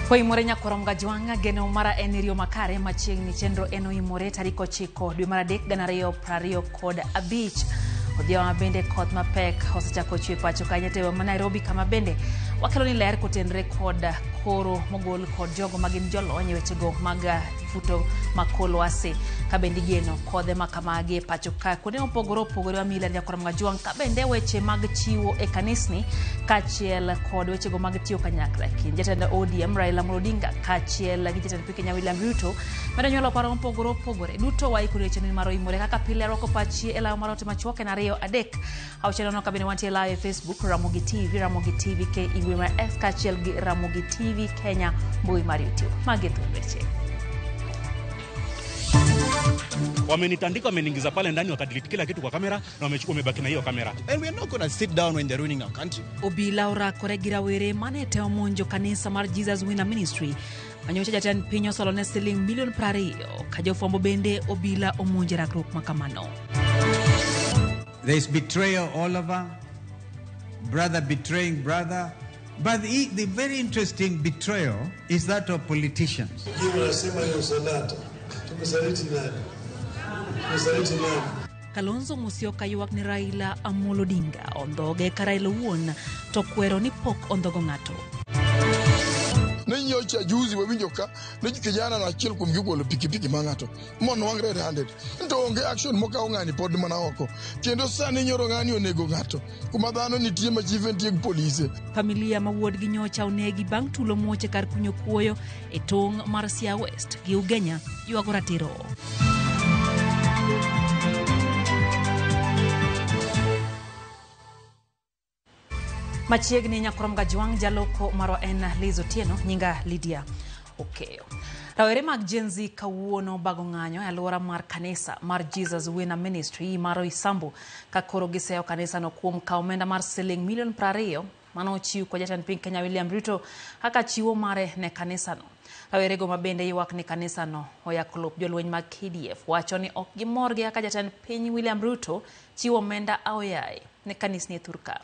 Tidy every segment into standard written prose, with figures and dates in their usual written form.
Koimore nyakoronga jwanga geno mara enirio makare machiegni chenro eno imore tariko 9 dwe mar 3 2025 odhiambo bende koth mapek osechako chwe pacho kanyetewa ma Nairobi kama bende wakelo ni ler kotenre kod koro mogol kod jogo magin jolony wechego mag futo makolo ase kabende geno kodhe makamage pacho ka kuonde opogore amila nyakoronga jwanga kabende weche mag chiwo e kanisni kachiel kod wechego mag tiyo kanyakla kin jatend ODM Raila Odinga kachiel gi jatend Kenya William Ruto medo nyolo paro opogore duto waikore chenro maro imore kaka pile roko pachi e lawo marote machuoke na Rio Adek auchelo no kabine wantie live Facebook Ramogi TV ke igwema X kachiel gi Ramogi TV Kenya mbui mar YouTube magetu weche wamenitandika wameniingiza pale ndani wakadelete kila kitu kwa kamera na wamechukua mebaki na hiyo kamera. And we are not going to sit down when they're ruining our country. Obila ora koregira were manete omonjo kanisa mar Jesus Winner Ministry manyocha jatend pinyo solone siling milion 20 kajofombo bende obila omonje rakrok makamano. There is betrayal all over, brother betraying brother. But the very interesting betrayal is that of politicians. Kalonzo Musyoka yuak ni Raila Amolo Odinga ondhoge ka Raila wuon to kwero ni pok ondhogo ng'ato. Nenyocha juzi wewinjoka ne kijana na achiel kuom gigolo pikipiki mangato mon wangre 100 to onge action moka ongani pod mana oko kendo sani nyoro ngani onego ngato kuma dhano nitie machive nitie polisi. Familia ma wuod gi nyocha onegi bang' tulo moche kar kunyo kuoyo e tong' mar Sia West gi Ugenya yuago ratiro. Machiegni nyakoronga jwang jaloko maro en Liz Otieno nyinga Lydia Okeyo. Rawere mag Gen Z kawuono bago ng'anyo e alwora mar kanisa mar Jesus Winner Ministry maro Isambu ka koro giseo kanisa no kuom kawo omenda mar siling milion 20 mano ochiw ko jatend piny Kenya William Ruto kaka chiwo mare ne kanisa no. Rawere go mabende yuak ni kanisa no oyaklop jolweny mag KDF wacho ni ok gimor gi kaka jatend piny William Ruto chiwo omenda aoyaye ne kanisni e Thurka.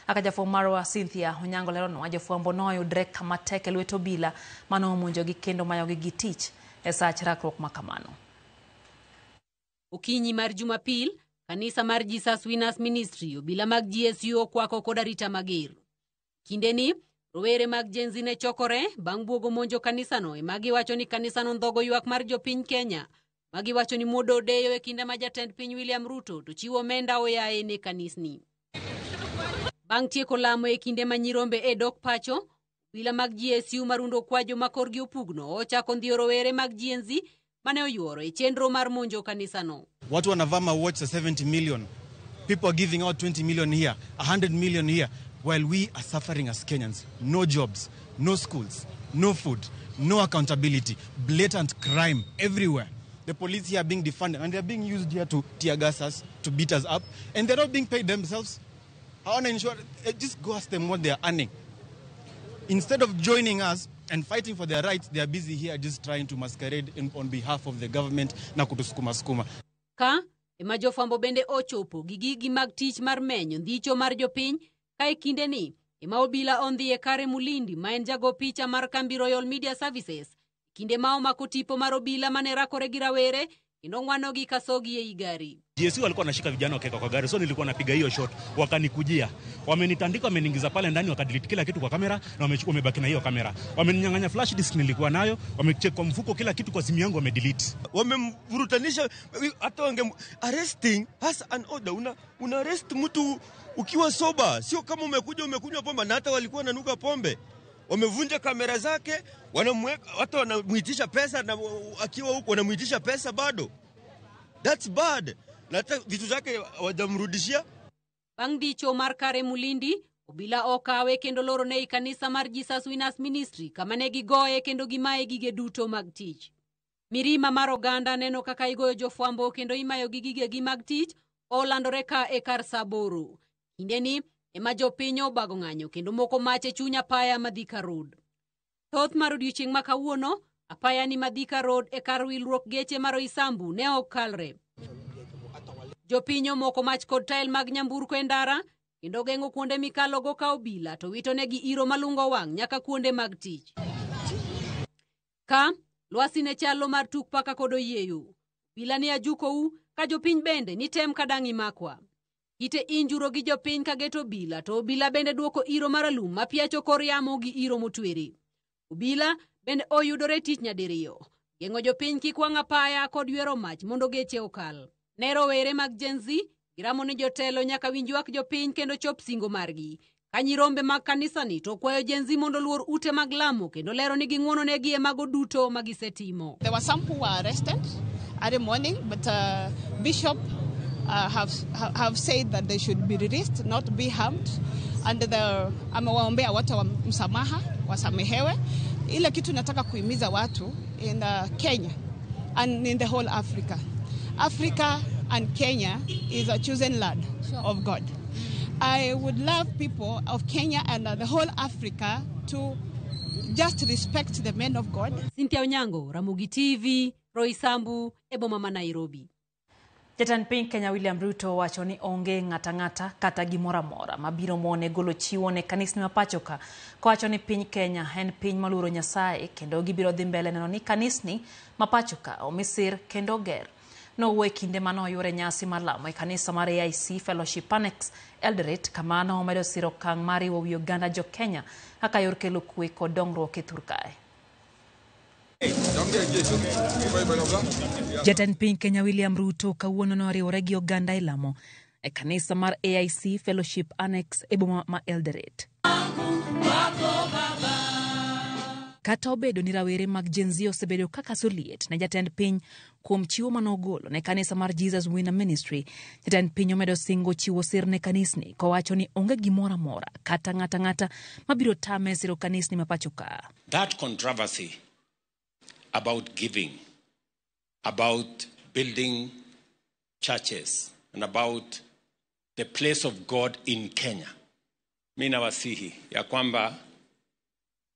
Akajafo marwa Cynthia Onyango lero no ajofwambo noyo drek mateke lweto bila mano omonjo gi kendo mayogi gi tich e sach rakrok makamano. Okinyi mar Jumapil kanisa mar Jesus Winners Ministry obila mag GSU okwako koda rita mager. Kindeni rowere mag Gen Z ne chokore bang' buogo monjo kanisa no magi wacho ni kanisa no ndhogo yuak mar jopiny Kenya magi wacho ni muodo odeyo e kinde ma jatend piny William Ruto to chiwo omenda oyaye ne kanisni. Bang' tieko lamo e kinde ma nyirombe e dok pacho, obila mag GSU marundo kwajo makorgi opugno ochako ndhiyo rowere mag Gen Z mane oyuoro e chenro mar monjo kanisa no. Watu wanavama watch 70 million. People are giving out 20 million here, 100 million here, while we are suffering as Kenyans. No jobs, no schools, no food, no accountability, blatant crime everywhere. The police here are being defunded and they're being used here to tear gas us, to beat us up, and they're not being paid themselves. I want to ensure, just go ask them what they are earning. Instead of joining us and fighting for their rights, they are busy here just trying to masquerade on behalf of the government na kutusukuma. Ka ema jofwambo bende ochopo gigi mag tich mar menyo ndhicho mar jopiny ka e kinde ni ema obila ondhi e Kare Mulindi ma en jago picha mar kambi Royal Media Services kinde ma omako tipo mar obila mane rakore gi rawere inongwano gi kasogi e igari. GSU walikuwa wanashika vijana wakeka kwa gari, so nilikuwa napiga hiyo shot, wakanikujia. Wamenitandika wameniingiza pale ndani wakadelete kila kitu kwa kamera na wamechukua mebaki na hiyo kamera. Wameninyang'anya flash disk nilikuwa nayo, wamecheck kwa mfuko kila kitu kwa simu yangu wamedelete. Wamemvurutanisha hata wange arresting has an order. Una arrest mtu ukiwa soba, sio kama umekunywa pombe na hata walikuwa nanuka pombe. Wamevunja kamera zake, wanamweka hata wanamuitisha pesa na akiwa huko wanamuitisha pesa bado. That's bad. Na hata vitu zake wajamrudishia. Bang' dicho mar Kare Mulindi, obila okawe kendo loro ne kanisa mar Jesus Winners Ministry kama ne gigoye kendo gimaye gige duto mag tich. Mirima mar oganda neno kaka igoyo jofwambo kendo imayo gige gi mag tich olandore ka e kar Saboro. Kindeni ema jopinyo bago ng'anyo kendo moko mache chunya paya Madhika Road. Thoth mar odiochieng' ma kawuono apaya ni Madhika Road e kar wilruok geche mar Isambu ne okalre. Jopinyo moko mach kod tail mag nyamburko e ndara kendo geng'o kuonde mikalo go ka obila to wito ne gi iro malungo wang' nyaka kuonde mag tich. Ka lwasi ne chalo mar tuk paka kod oyieyo. Bila ni ajukou ka jopiny bende ni tem kadangi makwa. Ite injuro gi jopiny ka geto bila to bila bende duoko iro maralum ma piacho kor yamo gi iro motwere. Obila bende oyudore tich nyadiriyo. Geng'o jopiny kik wang' apaya kod ywero mach mondo geche okal. Ne rowere mag Gen Z giramo ni jotelo nyaka winj ywak jopiny kendo chop singo margi. Ka nyirombe mag kanisa ni to kwayo Gen Z mondo luor ute mag lamo kendo lero ni ging'wono negi e mago duto magisetimo. There were some who were arrested early morning, but Bishop have said that they should be released, not be harmed. And amewaombea watu wa msamaha, wasamehewe. Ile kitu nataka kuhimiza watu in Kenya and in the whole Africa. Africa and Kenya is a chosen land of God. I would love people of Kenya and the whole Africa to just respect the men of God. Cynthia Onyango, Ramogi TV, Roy Sambu, Ebomama Nairobi. Jatend piny Kenya William Ruto wacho ni onge ng'ata kata gimoro amora mabiro mone golo chiwo ne kanisni ma pachoka. Kowacho ni piny Kenya en piny maluoro Nyasaye kendo gibiro dhi mbele neno ni kanisni ma pachoka omisir kendo ger. Nowuoyo kinde manoyore nyasi mar lamo e kanisa mar AIC Fellowship Annex Eldoret kama nomedo siro okang' mar riwo wi oganda jo Kenya kaka yor kelo kwe kod dongruok e thur kae. Jatend piny Kenya William Ruto kawuono noriwore gi oganda e lamo e kanisa mar AIC Fellowship Annex e boma ma Eldoret. Kata obedo ni rawere mag Gen Z osebedo kaka soliet ne jatend piny kuom chiwo manogolo ne kanisa mar Jesus Winner Ministry, jatend piny omedo singo chiwo sir ne kanisni kowacho ni onge gimoro amora kata ng'ata mabiro tame siro kanisni ma pachoka. That controversy about giving, about building churches, and about the place of God in Kenya, mimi nawasihi ya kwamba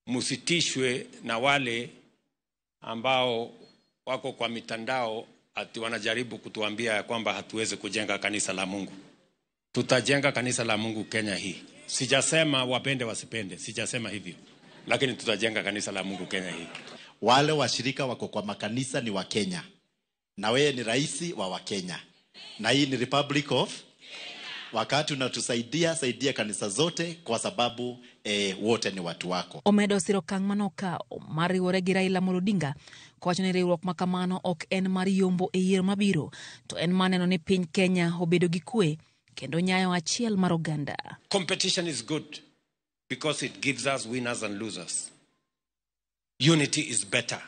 musitishwe na wale ambao wako kwa mitandao ati wanajaribu kutuambia ya kwamba hatuwezi kujenga kanisa la Mungu. Tutajenga kanisa la Mungu Kenya hii. Sijasema wapende wasipende, sijasema hivyo. Lakini tutajenga kanisa la Mungu Kenya hii. Wale washirika wako kwa makanisa ni wa Kenya. Na wewe ni raisi wa Kenya. Na hii ni Republic of wakati unatusaidia saidia kanisa zote kwa sababu wote ni watu wako. Omedo siro kang' manokao mariwore gi Raila Odinga kowacho ni riwruok makamano ok en mar yombo e yiero mabiro to en maneno ni piny Kenya obedo gi kwe kendo nyayo achiel mar oganda. Competition is good because it gives us winners and losers. Unity is better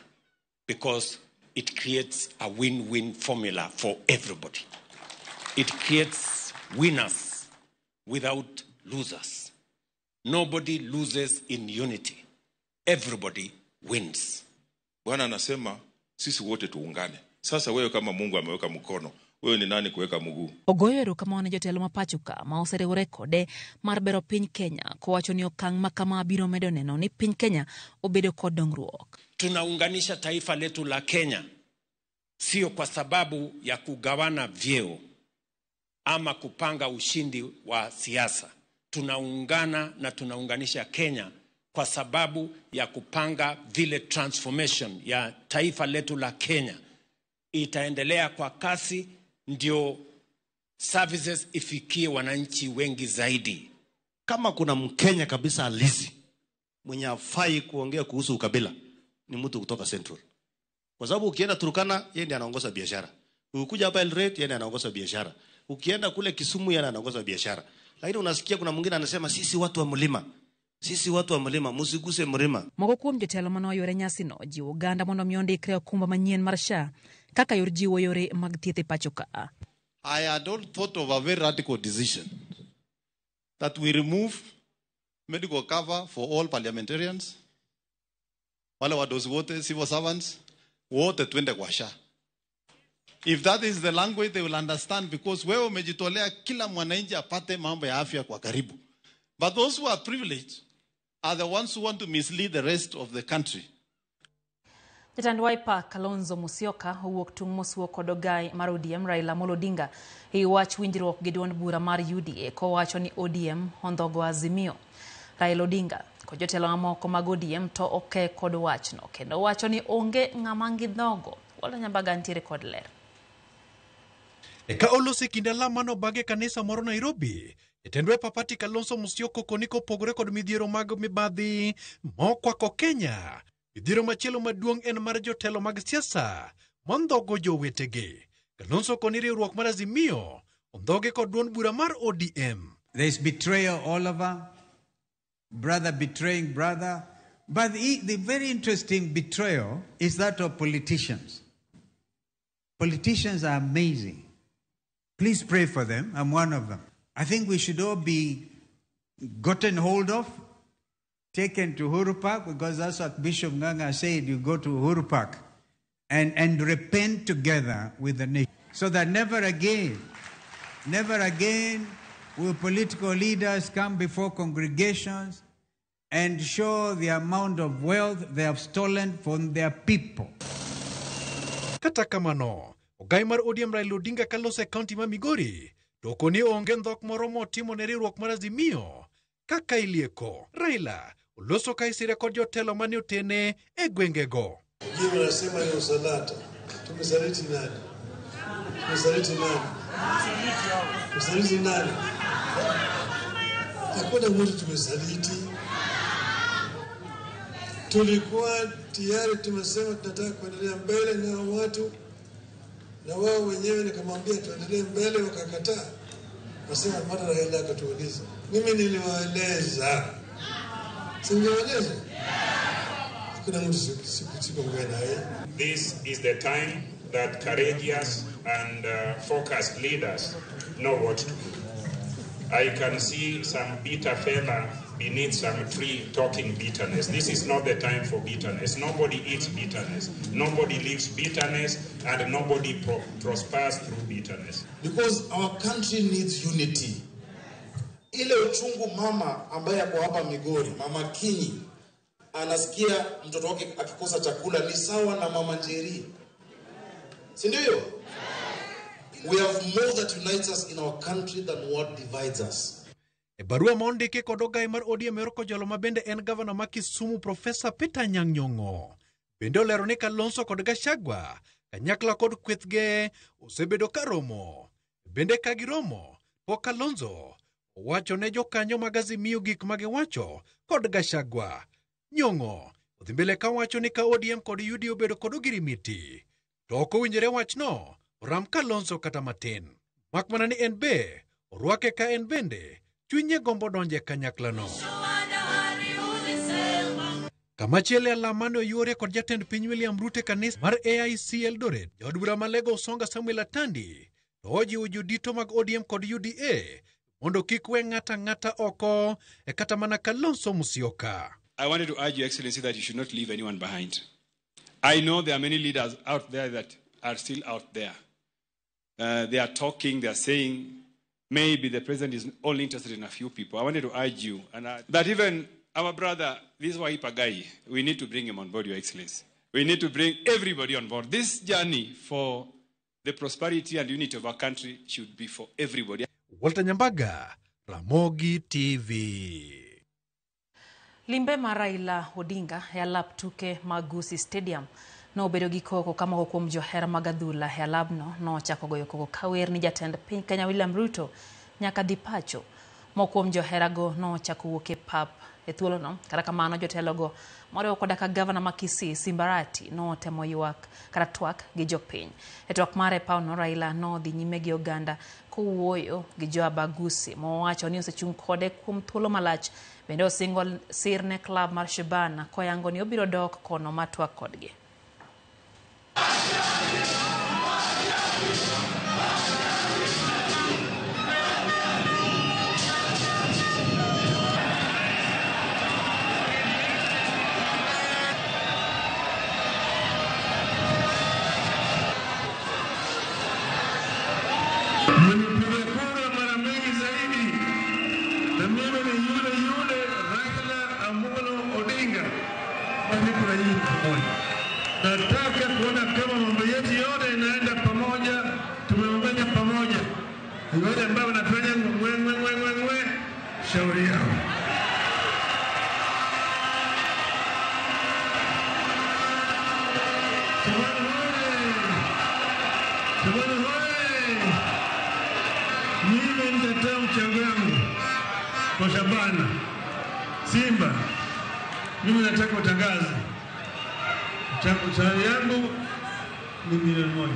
because it creates a win-win formula for everybody. It creates winners without losers. Nobody loses in unity. Everybody wins. Bwana anasema sisi wote tuungane. Sasa wewe kama Mungu ameweka mkono, wewe ni nani kuweka mguu? Ogoyero kama wane jotelo ma pachoka ma oseriwore kode mar bero piny Kenya kowacho ni okang' ma kama biro medo neno ni piny Kenya obedo kod dongruok. Tunaunganisha taifa letu la Kenya sio kwa sababu ya kugawana vyeo ama kupanga ushindi wa siasa. Tunaungana na tunaunganisha Kenya kwa sababu ya kupanga vile transformation ya taifa letu la Kenya itaendelea kwa kasi, ndio services ifikie wananchi wengi zaidi. Kama kuna Mkenya kabisa halisi mwenye hafai kuongea kuhusu ukabila ni mtu kutoka Central. Kwa sababu ukienda Turkana yeye ndiye anaongoza biashara. Ukikuja hapa Eldoret yeye ndiye anaongoza biashara. Ukienda kule Kisumu yeye anaongoza biashara. Lakini unasikia kuna mwingine anasema sisi watu wa mlima. Sisi watu wa mlima musiguse mlima. Moko kuom jotelo manoyore nyasi no jiwo oganda mondo miondikre okumba manyien mar SHA kaka yor jiwo yore mag thieth e pachoka. I had all thought of a very radical decision that we remove medical cover for all parliamentarians, wale wadosi wote, civil servants, wote twende kwa SHA. If that is the language they will understand, because wewe umejitolea kila mwananchi apate mambo ya afya kwa karibu. But those who are privileged are the ones who want to mislead the rest of the country. Jatend Wiper Kalonzo Musyoka owuok tung' mosuo kod ogai mar ODM Raila Odinga e wach winjruok gi duond bura mar UDA kowacho ni ODM ondhogo Azimio. Raila Odinga kod jotelo mamoko mag ODM to oke kod wachno kendo wacho ni onge ng'ama ng'idhogo. Walter Nyambaga ntiere kod ler. Eka olosi kinde lamano bage kanisa moro Nairobi, jatendwe Papati Kalonzo Musyoka koniko pogore kod midhiero mag mibadhi mokwako Kenya. Midhiero machielo maduong' en mar jotelo mag siasa mondhogo jowetege. Kalonzo koni riwruok mar Azimio ondhoge kod duond bura mar ODM. There is betrayal all over, brother betraying brother. But the very interesting betrayal is that of politicians. Politicians are amazing. Please pray for them. I'm one of them. I think we should all be gotten hold of, taken to Uhuru Park, because that's what Bishop Nganga said. You go to Uhuru Park and repent together with the nation. So that never again will political leaders come before congregations and show the amount of wealth they have stolen from their people. Kata kamano, ogai mar ODM Raila Odinga Kalonzo e kaunti ma Migori, to koni onge ndhok moro motimo ne riwruok mar Azimio. Kaka ilieko, Raila oloso kaisire kod jotelo mane otene e gwengego. Wengine wanasema ni usalata. Tumesaliti nani? Tumesaliti nani? Hakuna mtu tumesaliti. Tulikuwa tayari tumesema tunataka kuendelea mbele na watu, na wao wenyewe nikamwambia tuendelee mbele, wakakataa. Nasema mara Raila akatuuliza. Mimi niliwaeleza. Singewaeleza? Hakuna mtu sikuongea naye. This is the time that courageous and focused leaders know what to do. I can see some bitter fella beneath some tree talking bitterness. This is not the time for bitterness. Nobody eats bitterness. Nobody lives bitterness, and nobody prospers through bitterness. Because our country needs unity. Ile uchungu mama ambaye ako hapa Migori, Mama Kinyi, anasikia mtoto wake akikosa chakula ni sawa na Mama Njeri. Si ndio? We have more that unites us in our country than what divides us. E barua mondiki kod ogai mar ODM Eroko Jolo mabende en gavana ma Kisumu Profesa Peter Anyang' Nyong'o. Bende olero ni Kalonzo kod Gachagua kanyakla kod kwethge osebedo karomo. Bende kagiromo, po Kalonzo owacho ne jokanyo mag Azimio gik magiwacho kod Gachagua. Nyong'o odhi mbele ka wacho ni ka ODM kod UD obedo kod ogirimiti, to ok owinjore wachno oram Kalonzo kata matin. Makmana ni en be orwake ka en bende chunye gombo donje kanyaklano. Kamachielo alamano yuore kod jatend piny William Ruto kanisa mar AIC Eldoret, jaod bura ma Lego Songa Samuel Atandi to ojiwo jodito mag ODM kod UDA mondo kik we ng'ata oko e kata mana Kalonzo Musyoka. I wanted to urge Your Excellency that you should not leave anyone behind. I know there are many leaders out there that are still out there. They are talking, they are saying, maybe the president is only interested in a few people. I wanted to urge you that even our brother, this Wiper guy, we need to bring him on board, Your Excellency. We need to bring everybody on board. This journey for the prosperity and unity of our country should be for everybody. Walter Nyambaga, Ramogi TV. Limbe mar Raila Odinga e alap tuke mag Gusii Stadium no obedo gi koko kama kuom johera mag adhula e alabno no chako goyo koko kawer ni jatend piny Kenya William Ruto nyaka dhi pacho. Mokuom johera go no chako wuok e pap e thuolo no. Kata kamano jotelo go moriwo koda ka gavana ma Kisii Simbarati no temo ywak kata twak gi jopiny. E twak mare pauno Raila no dhi nyime gi oganda kowuoyo gi joaba Gusii mowacho ni osechung kode kuom thuolo malach. Bende osingo sirne klab mar Shabana koyango ni obiro dok kono matwak kodgi. Nataka kuona kama mambo yetu yote inaenda pamoja, tumeungana pamoja. Wale ambao wanafanya ngwe shauri yao. kwa Shabana Simba, mimi nataka utangaze chama yangu ni milioni 1.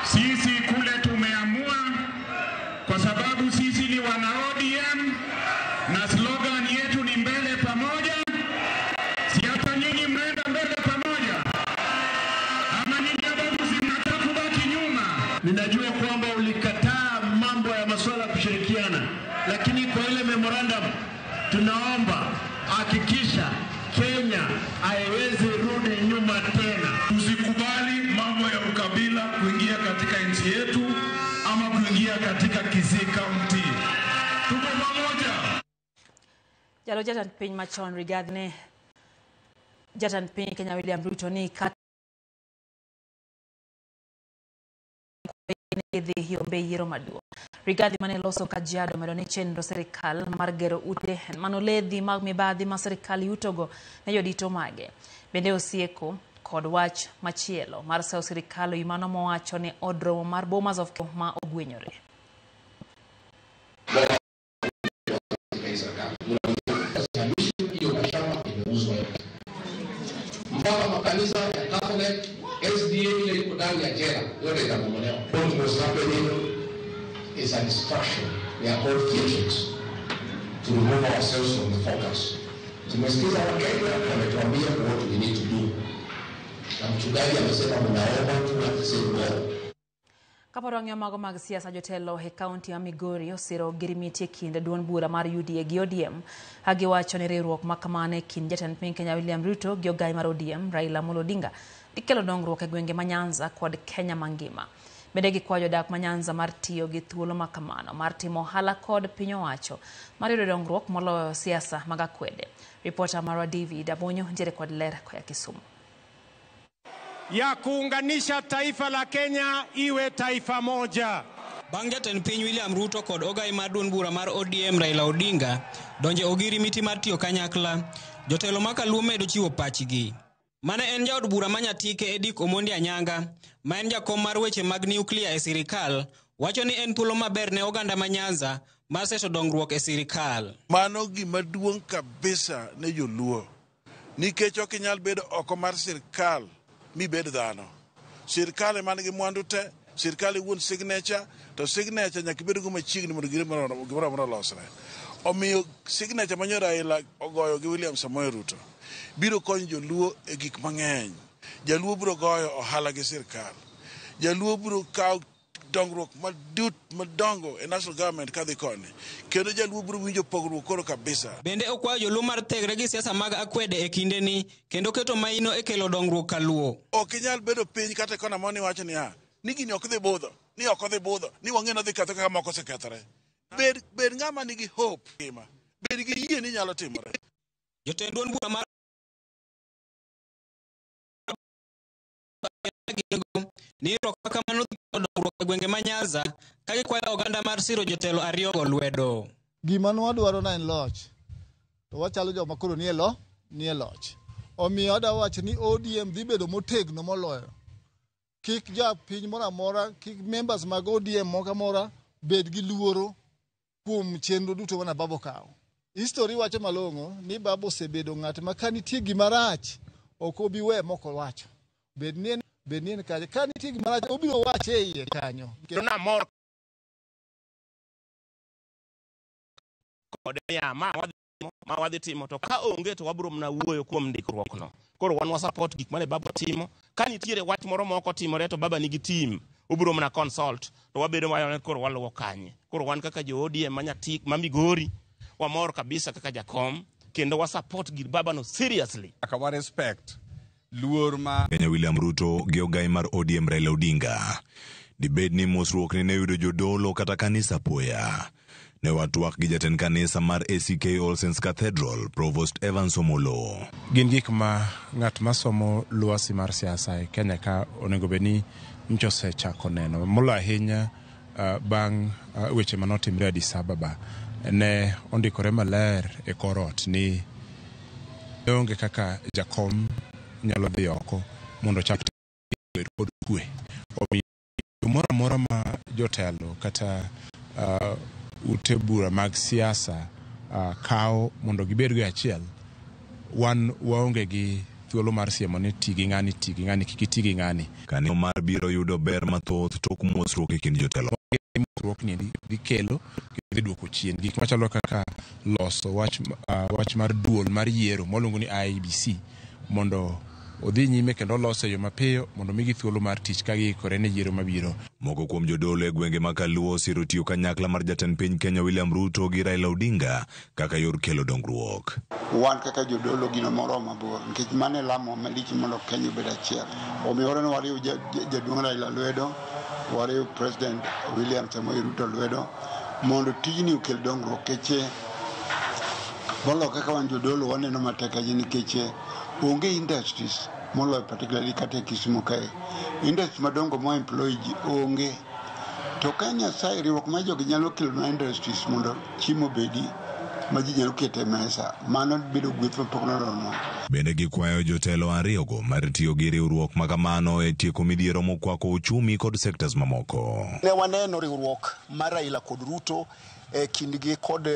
Sisi kule tumeamua kwa sababu sisi ni wana ODM na slogan yetu ni mbele pamoja. Si hata nyinyi mnaenda mbele pamoja? Ama nyinyi abaguzi mnataka kubaki nyuma? Ninajua kwamba ulikataa mambo ya masuala ya kushirikiana, lakini kwa ile memorandum tunaomba hakikisha Kenya haiwezi rudi nyuma tena. Tusikubali mambo ya ukabila kuingia katika nchi yetu ama kuingia katika Kisii County. Tuko pamoja. Jalo jatan piny machon Rigathi jatan piny Kenya William Ruto ni dhi hiombe yiero maduong'. Rigathi mane loso Kajiado medo ni chenro sirikal mar gero ute manoledhi mag mibadhi ma sirikal yutogo ne jodito mage. Bende osieko kod wach machielo mar sao sirikal imano mowacho ni od romo mar Bomas of Kenya ma ogwenyore. Mpaka makanisa ya Catholic, SDA ile iko ndani ya jela yote itabomolewa. What was happening is a distraction. We are all fugitives to remove ourselves from the focus. Tumesikiza Wakenya wametuambia what we need to do. Na mchungaji amesema mnaomba tunatisema. Kaporong'yo mago mag siasa jotelo e kaunti ya Migori osiro girimiti e kind duond bura mar UDA gi ODM hagiwacho ni riwruok makamane kind jatend piny Kenya William Ruto gi ogai mar ODM Raila Amolo Odinga dikelo dongruok e gwenge ma Nyanza kod Kenya mangima. Bende gikwayo jodak ma Nyanza mar tiyo gi thuolo makamano mar timo ohala kod piny owacho mar yudo dongruok moloyo siasa mag akwede. Reporter Marwa David Abonyo ntiere kod ler koya Kisumu. Ya kuunganisha taifa la Kenya iwe taifa moja. Bang' jatend piny William Ruto kod ogai mar duond bura mar ODM Raila Odinga donje ogirimiti mar tiyo kanyakla, jotelo makaluo medo chiwo pachgi. Mane en jaod bura manyatike Edik Omondi Anyanga, ma en jakom mar weche mag nuclear e sirikal, wacho ni en thuolo maber ne oganda ma Nyanza mar seto dongruok e sirikal. Mano gima duong' kabisa ne joluo. Nikech ok inyal bedo oko mar sirikal mi bed dhano. Sirikal ema nigi mwandu te, sirikal wuon signature, to signature nyaka bed go machiegni mondo gimoro amora losre. Omiyo signature manyo Raila ogoyo gi William Samoei Ruto biro konyo joluo e gik mang'eny. Jaluo biro goyo ohala gi sirikal. Jaluo biro kawo dongruok madongo e national government kadhi koni. Kendo jaluo biro winjo pogruok koro kabisa. Bende okwayo joluo mar tegre gi siasa mag akwede e kindeni kendo keto maino e kelo dongruok kaluo. Ok inyal bedo piny kata kona moni wacho ni gini ok dhi budho, ni ok dhi budho, ni wang'eno dhi ketho kaka moko osekethore. Bed ng'ama nigi hope ngima. Bed gi yie ni nyalo timore. Jotend duond bura mar ni ro kaka mano dongruok e gwenge ma Nyanza ka gikwayo oganda mar siro jotelo ariyo go lwedo. Gima nwadwaro na en loch. To wachalo joma koro ni e loch. Omiyo adawacho ni ODM dhi bedo motegno moloyo. Kik ja piny moro amora, kik members mag ODM moko amora bed gi luoro kuom chenro duto mana Babu kawo. History wacho malong'o ni Babu osebedo ng'at ma ka nitie gima rach ok obi we moko wacho. Bed ni en kaje ka nitie gima rach obiro wache e iye kanyo. Na mor kod ya ma wadhi timo to ka onge to wabro mna wuoyo kuom ndikruokno. Koro wan support gik mane Baba timo. Ka nitiere wach moro moko timore to Baba nigi team, ubro mna consult to wabedo mayo koro waluwo kanye. Koro wan kaka jo ODM manyatik ma Migori wamor kabisa kaka jakom kendo wa support gir Baba no seriously. Akawa respect luor ma Kenya William Ruto gi ogai mar ODM Raila Odinga dibed ni mosruok ne yudo jodolo kata kanisa poya. Ne watwak gi jatend kanisa mar ACK All Saints Cathedral Provost Evans Omolo. Gin gik ma ng'at masomo luasi mar siasa e Kenya ka onego beni nchose chako neno molo ahinya bang' weche manotimre Addis Ababa ne ondikore maler e korot ni onge kaka jakom nyalo dhi oko mondo chak kod kwe. Omiyo mora ma jotelo kata ute bura mag siasa kao mondo gibed go achiel, wan waonge gi thuolo mar siemo ni tigi ng'ani kiki tigi ng'ani. Kanyo mar biro yudo ber mathoth tok mosruok e kind jotelo. Mosruok ni dhi kelo dhi duoko chien gik machalo kaka loso wach mar duol mar yiero moluongo ni IEBC mondo odhi nyime kendo lose yo mapiyo mondo migi thuolo mar tich ka giikore ne yiero mabiro. Moko kuom jodolo e gwenge ma Kaluo osiro tiyo kanyakla mar jatend piny Kenya William Ruto gi Raila Odinga kaka yor kelo dongruok. Wan kaka jodolo gino moro mabor nikech mane lamo malich mondo Kenya obed achiel. Omiyo ne wariwo jaduong' Raila lwedo, wariwo President William Samoei Ruto lwedo mondo tijni okel dongruok keche bolo kaka wan jodolo waneno matek ahinya nikech onge industries moloyo particularly kata Kisumu kae. Industries madongo mo employ ji onge. To ka Nyasaye riwruok ma jogi nyalo kelo na industries mondo chiemo bedi ma ji nyalo kete mesa, mano bedo gweth mapok noronwa. Bende gikwayo jotelo ariyogo mar tiyo gi riwruok ma kamano e tieko midhiero mokwako uchumi kod sectors mamoko. Ne waneno riwruok mar Raila kod Ruto kindgi kod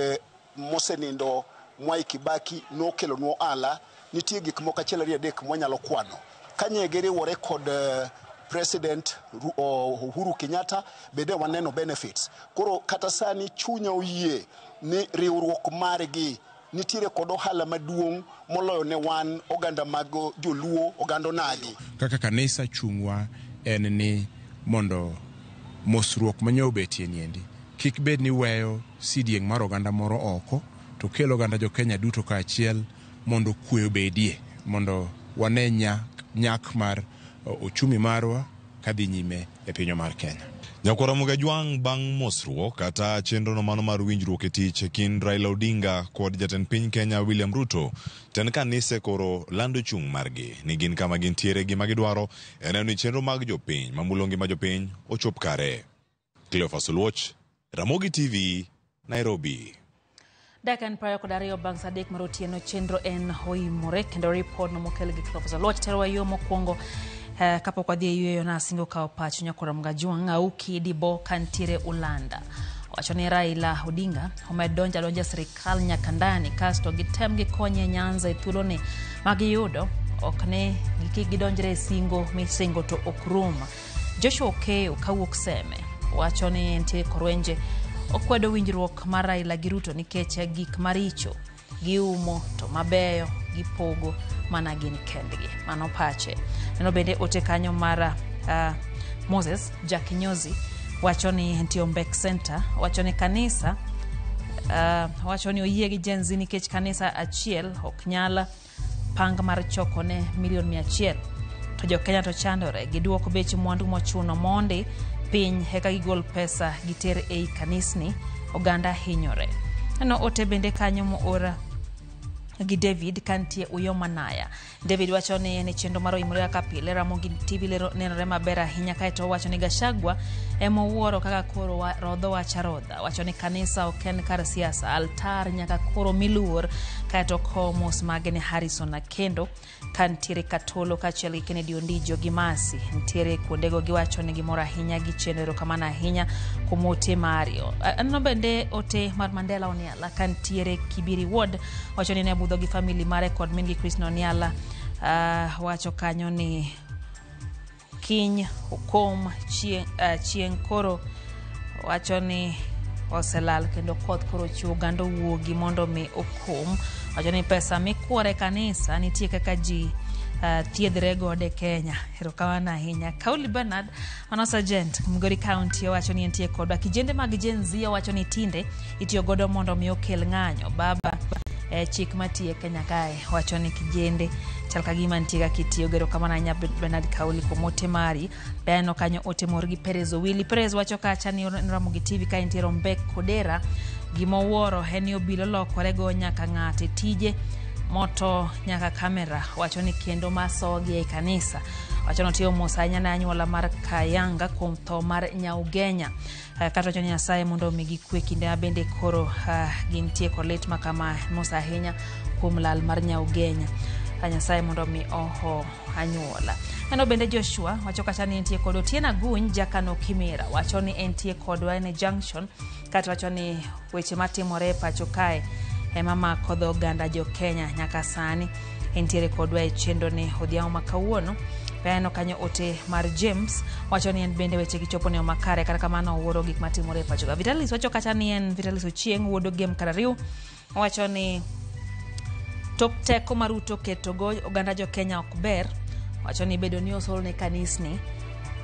mosenindo Mwai Kibaki nokelo no ala nitie gik moko achiel ariyo adek mwanyalo kwano. Kanyege riwore kod President Uhuru Kenyatta bende waneno benefits. Koro kata sani chunya oyie ni riwruok margi nitiere kod ohala maduong' moloyo ne wan oganda mag joluo oganda nagi. Kaka kanisa chungwa en ni mondo mosruok manyo betie niendi kik bed ni weyo sidieng mar oganda moro oko to kelo oganda jo Kenya duto ka achiel mondo kwe bedie, mondo wane nyak mar uchumi marwa kadhi nyime e pinyo mar Kenya. Nyakwara Mugajwang bang' mosruok kata chenro no mano mar winjruok e tich e kind Raila Odinga kod jatend piny Kenya William Ruto, ten kanise koro lando chung' margi ni gin kama gintiere gima gidwaro en ni chenro mag jopiny mamulo ngima jopiny ochop kare. Cleophas Oluoch, Ramogi TV, Nairobi. Dakan prayo kod ariyo bang' saa adek mar otieno chenro en oimore kendo ripod no mokel gi Cleophas Oluoch tero yo mokwongo kapok wadhi e yueyo na singo kao pacho Nyakwara Mugajwang auki dibo kantiere Ulanda. Wacho ni Raila Odinga omed donja sirikal nyaka ndani kasto gitem gikonye Nyanza e thuolo ni magiyudo okne gidonjre singo misingo to okrum. Joshua Okeyo kawuok Seme wacho ni entie korwenje okwedo winjruok mar Raila gi Ruto nikech gik maricho giumo to mabeyo gipogo mana gin kendgi. Mano pache. Neno bende ote kanyo mar Moses Jakinyozi wacho ni entie Ombek Center wacho ni kanisa wacho ni oyie gi Gen Z nikech kanisa achiel ok nyala pang mar choko ne $100,000 to jo Kenya to chandore giduoko bech mwandu mochuno mondi piny heka gigol pesa giter ei kanisni oganda hinyore. Ano ote bende kanyo moora gi David kantie Uyo Manaya. David wacho ni en chenro mar oimore kaka pile Ramogi TV nenore maber ahinya kaeto wacho ni Gachagua emo wuoro kaka koro rodho wacharodha. Wacho ni kanisa oken kar siasa, altar nyaka koro miluor kaeto komos mage ne Harrison na kendo kantiere Katolo kachiel gi Kennedy Ondijo gi Masi ntiere kuondego giwacho ni gimoro ahinya gi chenro kamana ahinya kumote Mario. Ano bende ote mar Mandela Oniala kantiere Kibiri Ward wacho ni ne budho gi family mare kod min gi Chris Oniala wacho kanyo ni kiny hukom chieng koro wacho ni oselal kendo koth koro chiwo gando wuogi mondo mi okum. Wacho ni pesa mikwore kanisa nitie kaka ji thiedhre gode Kenya. Erokamano ahinya. Kauli Bernard mano sergeant Migori County wacho ni entie kodwa kijende mag Gen Z wacho ni tinde itiyo godo mondo mi okel ng'anyo. Baba chik matie Kenya kae wacho ni kijende chal ka gima ntiega kitiyo gero kamana anya Bernard Kauli komote mari beno kanyo ote morgi Perez Willy Perez wacho kacha ni Ramogi TV ka intiere Ombek Kodera gimo wuoro heni obilo lokore go nyaka ng'ate tije moto nyaka kamera wacho ni kendo masogi e kanisa wacho no tiyo mosanya na anyuola mar Kayanga kuom tho mar Nyaugenya kata wacho ni Nyasaye mondo migi kwe kinde abende koro gintie kolet makama mosa ahinya kuom lal mar Nyaugenya Nyasaye mondo mi oho anyuola. Ano bende Joshua wacho kacha ni entie kod Otiena Guny Jakano Kimera wacho ni entie kodwa ne junction kata wacho ni weche matimore pacho kae mama kodho oganda jo Kenya nyaka sani entiere kodwa e chenro ne odhiambo makawuono. Peno kanyo ote mar James wacho ni en bende weche gichopo ne makare kata kamano wuoro gik matimore e pachoka. Vitalis wacho kata ni en Vitalis Ochieng wuodo game karariu wacho ni tok teko maruto keto go oganda jo Kenya ok ber. Wacho ni bedo ni osol ne kanisni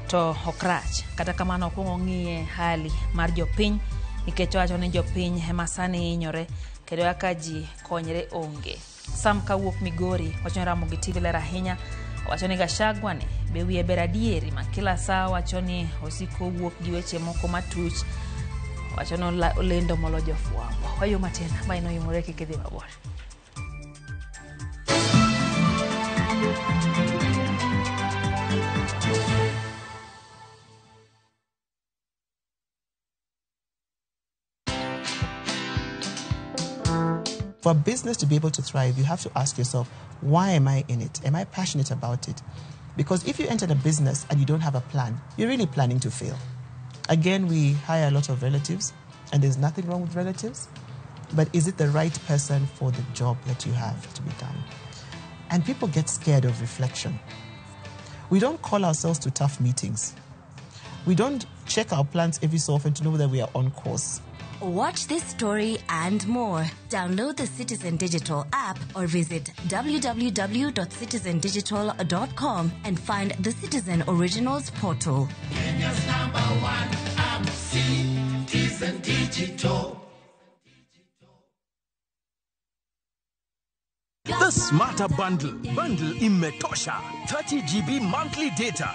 to okrach kata kamano okwongo ng'iye hali mar jopiny nikech wacho ni jopiny ema sani inyore kendo kaka ji konyre onge. Sam kawuok Migori wacho ni Ramogi TV ler ahinya. Wacho ni Gachagua ne be wiye ber adieri ma kila saa wacho ni osiko wuok gi weche moko matuch. Wacho ni olendo molo jofuambo. Wayo matena maino yumore kikidhi mabor. For a business to be able to thrive, you have to ask yourself, why am I in it? Am I passionate about it? Because if you enter a business and you don't have a plan, you're really planning to fail. Again, we hire a lot of relatives, and there's nothing wrong with relatives. But is it the right person for the job that you have to be done? And people get scared of reflection. We don't call ourselves to tough meetings. We don't check our plans every so often to know whether we are on course. Watch this story and more. Download the Citizen Digital app or visit www.citizendigital.com and find the Citizen Originals portal. Kenya's #1 app, Citizen Digital. The Smarter Bundle. Bundle imetosha. 30 GB monthly data.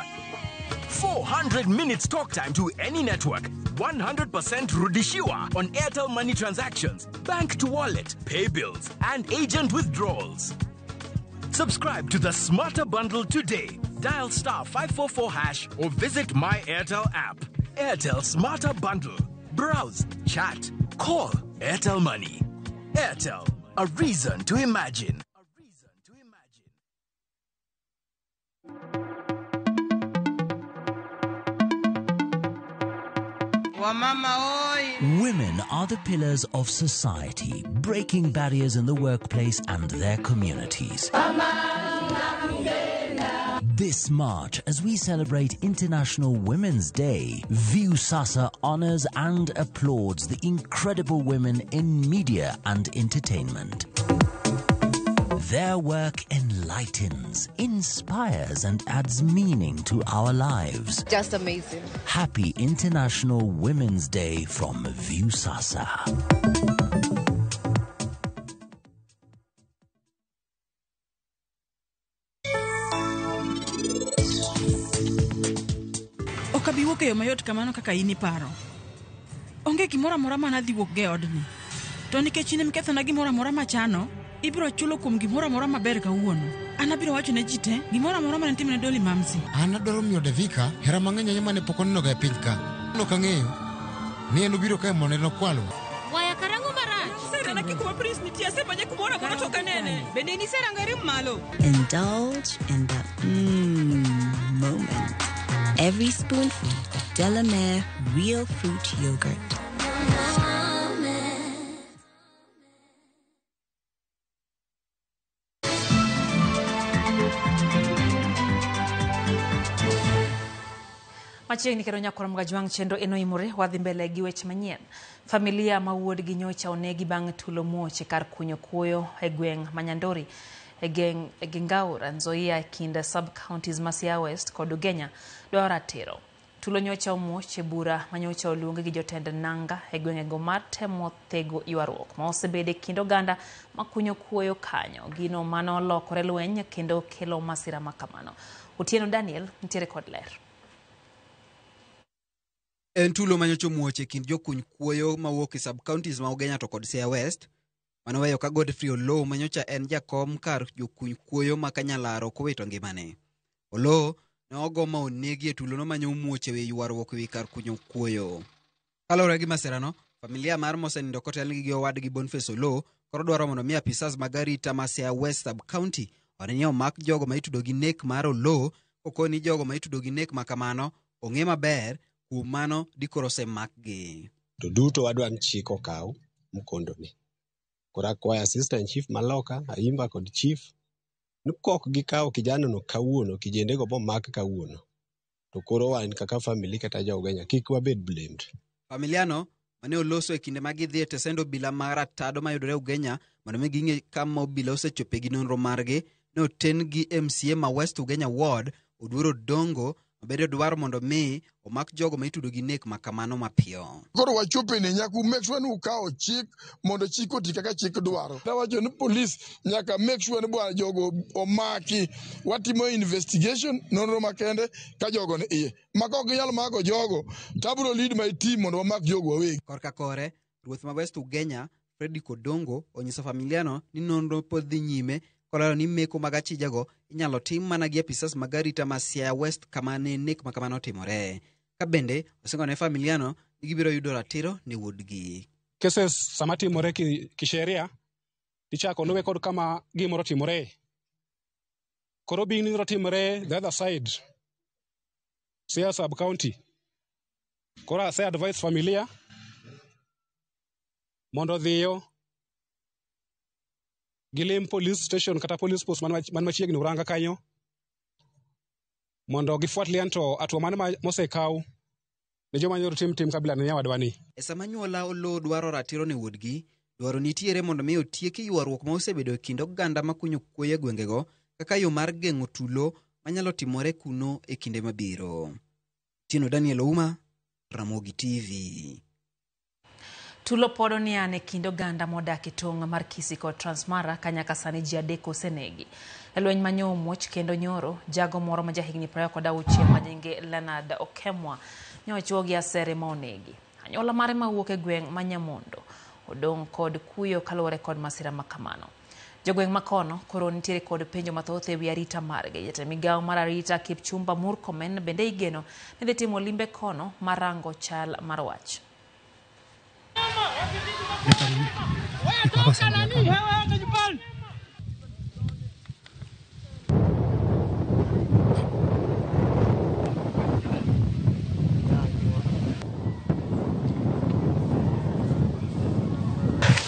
400 minutes talk time to any network. 100% rudishiwa on Airtel Money transactions, bank to wallet, pay bills, and agent withdrawals. Subscribe to the Smarter Bundle today. Dial *544# or visit My Airtel app. Airtel Smarter Bundle. Browse, chat, call. Airtel Money. Airtel, a reason to imagine. Women are the pillars of society, breaking barriers in the workplace and their communities. This March, as we celebrate International Women's Day, Viusasa honors and applauds the incredible women in media and entertainment. Their work enlightens, inspires, and adds meaning to our lives. Just amazing. Happy International Women's Day from Viusasa. Okabiwuok yo mayot kamano kaka ini paro. Onge gimora mora mana dhi wuok ge odni. To nikech ne mkethona gimora mora machano, ibiro chulo kuom gimora mora maber kawuono. An abiro wacho ne ji te gimora mora mane timne Dolly Mamsi. An adwaro miyo Devika hera mang'eny ahinya mane pok oneno ga e piny ka. Ok ang'eyo ni en obiro kae mondo nokwalo. Waya karango marach. Sera na kikuwa prince nitie asemanye kumora mora toka nene. Bende ni sera ngari malo. Indulge in the moment. Every spoonful of Delamere real fruit yogurt. Machiegni kero nyakora mgajwang chenro eno imore wadhi mbele gi weche manyien. Familia ma wuod gi nyocha onegi bang' tulo muoche kar kunyo kuoyo e gweng' Manyandori e Gingaura Nzoia kind sub-counties ma Siaya West kod Ugenya dwaro ratiro. Tulo nyocha omuoch e bura manyocha oluongi gi jotend nanga e gweng'ego mar temo thego ywaruok ma osebede kind oganda ma kunyo kuoyo kanyo. Gino mano lokore lweny kendo kelo masira makamano. Otieno Daniel ntiere kod ler. En tulo manyocho muoche kind jokuny kuoyo mawuok e sub-counties ma Ugenya to kod Siaya West. Manoweyo ka Godfrey Oloo manyocha en jakom kar jokuny kuoyo ma Kanyalaro kowito ngimane. Oloo ne ogo ma onegi e tulo no manyo muoche we ywaruok wi kar kunyo kuoyo. Kalore gi masirano, familia mar mosenindo kotelgi gi owadgi Boniface Oloo koro dwaro mondo mi apisas magarita ma Siaya West sub-county orinyo omak jogo ma itudo gi nek mar Oloo kokoni jogo ma itudo gi nek makamano ong'e maber kuom mano dikoro osemakgi. To duto wadwan chiko kaw mkondoni. kora kwa assistant chief Maloka, Aimba kod chief. Nukok gikao kijana no kawuono, kijende go mak kawuono. To koro wan kaka family kata jogenya kik wabed blamed. Familiano mane oloso e kinde ma gidhi e tesendo bila mar atado mayudore Ugenya mondo mi ging'e kama obila osechope gi nonro margi ne oten gi MCA ma West Ugenya Ward Oduoro Dongo obedo dwaro mondo mi omak jogo ma itudo gi nek makamano mapiyo. Koro wachope ne nyaku make sure ni ukao chik mondo chik oti kaka chik dwaro. Tawacho ni police nyaka make sure ni bwana jogo omaki watimo investigation nonro makende ka jogo ne iye. Mako ginyalo mako jogo tabro lead my team mondo wamak jogo wawegi. Korka kore ruoth ma West Ugenya Freddy Kodongo onyiso familiano ni nonro pod dhi nyime kolalo ni meko mag achijego inyalo tim mana gi apisas mag arita ma Siaya West kama ne nek makamano timore. Ka bende osingone familiano ni gibiro yudo ratiro ne wuodgi. Cases sama timore kisheria ichako luwe kod kama gimoro timore. Koro being ni timore the other side Siaya sub county. Koro ase advise familia mondo dhiyo Gilim police station kata police post man machiegni uranga kanyo mondo gifuatilian to atwa mane mosekau ne joma nyoro tim kabila ne nyawadwani. E sama nyuola olo dwaro ratiro ne wuodgi, dwaro nitiere mondo mi otieki ywaruok ma osebedo e kind oganda makunyo kuoye gwengego kaka yo mar geng'o tulo manyalo timore kuno e kinde mabiro. Tino Daniel Ouma, Ramogi TV. Tulo podo ni ane kind oganda modak e tong' mar Kisii kod Transmara kanyaka sani ji adek osenegi. E lweny manyo muoch kendo nyoro, jago moro ma jahigni 26 ma nyinge Leonard Okemwa nyochuo gi asere ma onegi. Anyola mare mawuok e gweng' ma Nyamondo odong' kod kuyo kaluwore kod masira makamano. Jogweng' makono koro nitiere kod penjo mathoth e wi arita margi. Jatend migawo mar arita Kipchumba Murkomen bende igeno ni dhi timo limbe kono marango chal mar wach.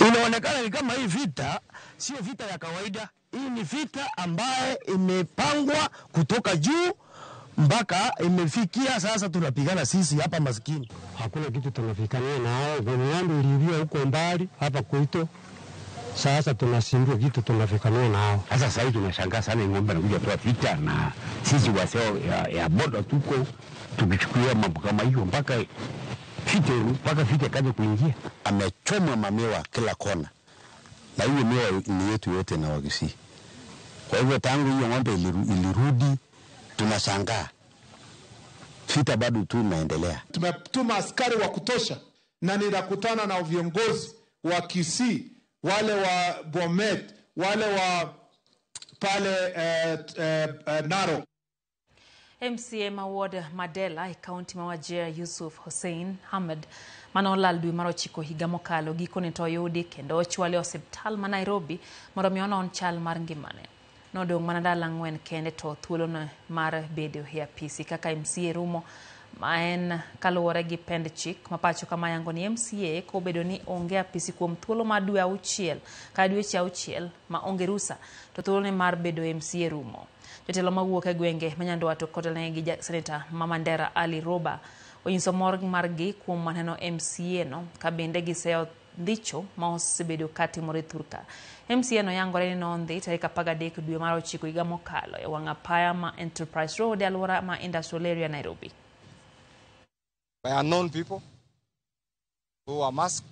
Inaonekana ni kama hii vita sio vita ya kawaida. Hii ni vita ambaye imepangwa kutoka juu mpaka imefikia sasa tunapigana sisi hapa maskini. Hakuna kitu tunafikania nao. Ng'ombe ilivyo huko mbali hapa kwetu. Sasa tunashindwa kitu tunafikania nao. Sasa hivi tunashangaa sana ng'ombe anakuja toa vita na sisi wasio ya boda tuko tukichukulia mambo kama hiyo mpaka vita kaje kuingia. Amechomwa mamewa kila kona. Na hiyo mewa ni yetu yote na Wakisii. Kwa hivyo tangu hiyo ng'ombe ilirudi tunashangaa. Vita bado tu inaendelea. Tumetuma askari wa kutosha na nitakutana na viongozi wa Kisii, wale wa Bomet, wale wa pale Narok. MCA Maward Madela e kaunti ma Wajir Yusuf Hussein Ahmed manolal dwe mar 9 higa mokalo gikone to yudi kendo ochwale osiptal ma Nairobi mondo mi onon chal mar ngimane. Nodong' mana ndalo 4 kende to thuolo mar bedo e apisi kaka MCA rumo ma en kaluwore gi pend chik ma pacho kama yango ni MCA ko bedo ni onge apisi kuom thuolo mar dwe auchiel ka dweche auchiel ma onge rusa to thuolo ne mar bedo MCA rumo. Jotelo mawuok e gwenge manyandwat kotene gi Senator Mamandera Ali Roba onyiso mor margi kuom maneno MCA no ka bende giseyo ndicho ma osebedo katimore Thurka. MCA no yangore ni nondi tarik 13 dwe mar 9 higa mokalo e wang' apaya ma Enterprise Road alwora ma Industrial Area Nairobi. By unknown people who are masked.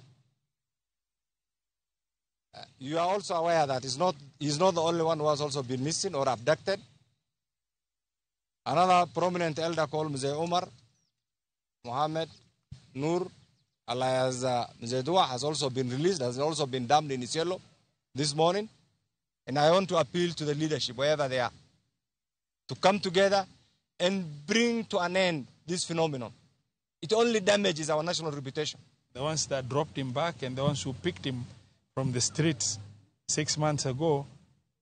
You are also aware that he's not the only one who has also been missing or abducted. Another prominent elder called Mzee Omar Mohammed Nur alias Mzee Dua has also been released, has also been dumped in Isiolo this morning. And I want to appeal to the leadership, wherever they are, to come together and bring to an end this phenomenon. It only damages our national reputation. The ones that dropped him back and the ones who picked him from the streets 6 months ago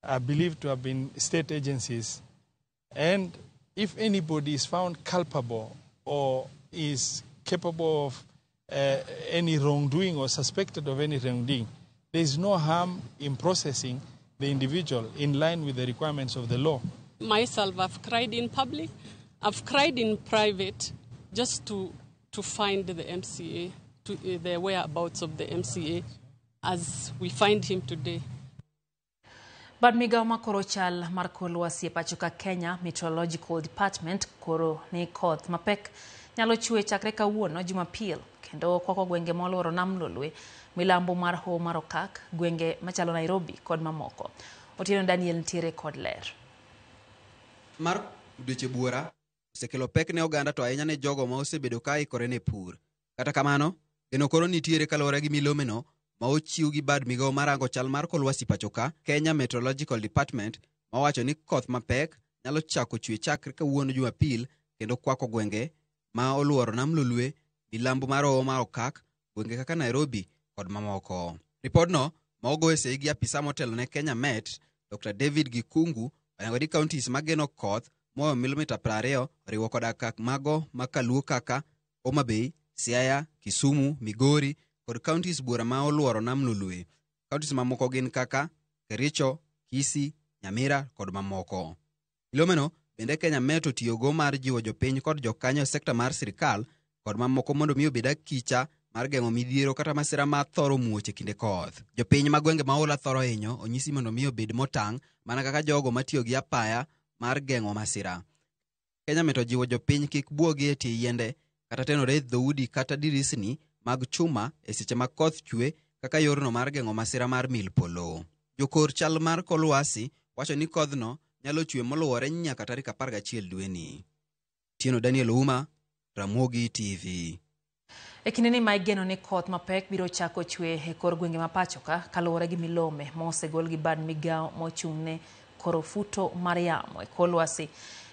are believed to have been state agencies. And if anybody is found culpable or is capable of any wrongdoing or suspected of any wrongdoing, there is no harm in processing the individual in line with the requirements of the law. Myself, I've cried in public, I've cried in private, just to find the MCA, the whereabouts of the MCA, as we find him today. But migao makoro chal mar kor lwasi pachoka Kenya Meteorological Department koro ni koth mapek nyalo chwe chakre kawuono Jumapil kendo kwako gwenge molworo nam Lolwe, milambo mar Hoho mar Okak, gwenge machalo Nairobi kod mamoko. Otieno Daniel ntiere kod ler. Mar dweche buora osekelo pek ne oganda to ahinya ne jogo ma osebedo ka ikore ne pur. Kata kamano, geno koro nitiere kaluwore gi milomeno ma ochiw gi bad migao marango chal mar kor lwasi pachoka Kenya Meteorological Department ma wacho ni koth mapek nyalo chako chwe chakre kawuono Jumapil kendo kwako gwenge ma oluoro nam Lolwe, milambo mar Hoho mar Okak, gwenge kaka Nairobi kod mamoko. Ripodno ma ogo sei gi apisa motelo ne Kenya Met, Dr. David Gikungu, oyango ni counties mageno koth moyo milimita 20 riwo koda kak mago makaluo kaka Homa Bay, Siaya, Kisumu, Migori kod counties buora ma oluoro nam Lolwe. Counties mamoko gin kaka Kericho, Kisii, Nyamira kod mamoko. Milomeno bende Kenya Met otiyogo mar jiwo jopiny kod jokanyo sekta mar sirikal kod mamoko mondo mi obed akicha mar geng'o midhiero kata masira ma thoro muoche kinde koth. Jopiny magwenge maola thoro hinyo onyisi mondo mi obed motang' mana kaka jogo matiyo gi apaya mar geng'o masira. Kenya Met ojiwo jopiny kik buogi e tie yiende kata tenore dhoudi kata dirisni mag chuma e seche ma koth chwe kaka yorno mar geng'o masira mar mil polo. Jokor chal mar kor lwasi wacho ni kodhno nyalo chwe moluwore nyaka tarik 11 dweni. Tieno Daniel Uma, Ramogi TV. Ekineni maigeno ni koth mapek biro chako chwe e kor gwenge mapachoka kaluwore gi milome ma osegol gi bad migao mochung'ne koro futo mar yamo e kor lwasi.